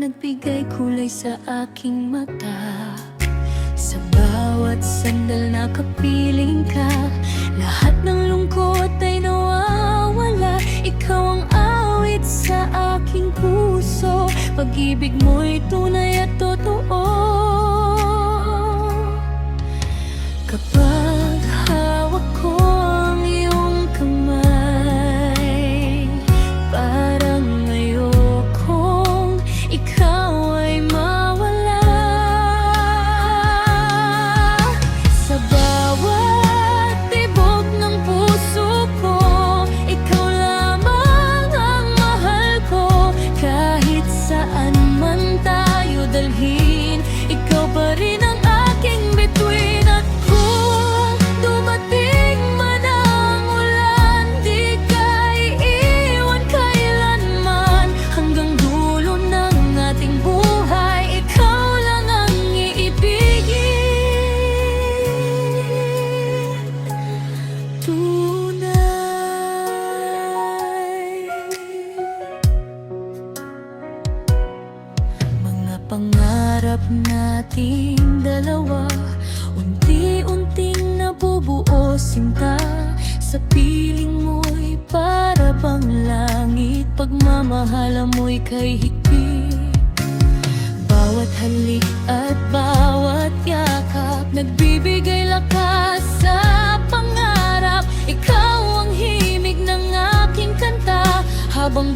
nagbigay kulay sa aking mata. Sa bawat sandal na kapiling ka, lahat ng lungkot ay nawawala. Ikaw ang awit sa aking puso, pag-ibig mo'y tunay at totoo. Kapag hawak ko ang iyong kamay, parang ayokong ikaw ay mawala. Sa bawat tibok ng puso ko, ikaw lamang ang mahal ko. Kahit saan man tayo dalhin, ikaw pa rin ang aking bituin. At kung dumating man ang ulan, di ka iiwan kailanman. Hanggang dulo ng ating buhay, ikaw lang ang iibigin. Tunay. Mga pangarap nating dalawa, unti-unting nabubuo sinta. Sa piling mo'y para bang langit, pagmamahala mo'y kay higpit. Bawat halik at bawat yakap, nagbibigay lakas sa pangarap. Ikaw ang himig ng aking kanta, habang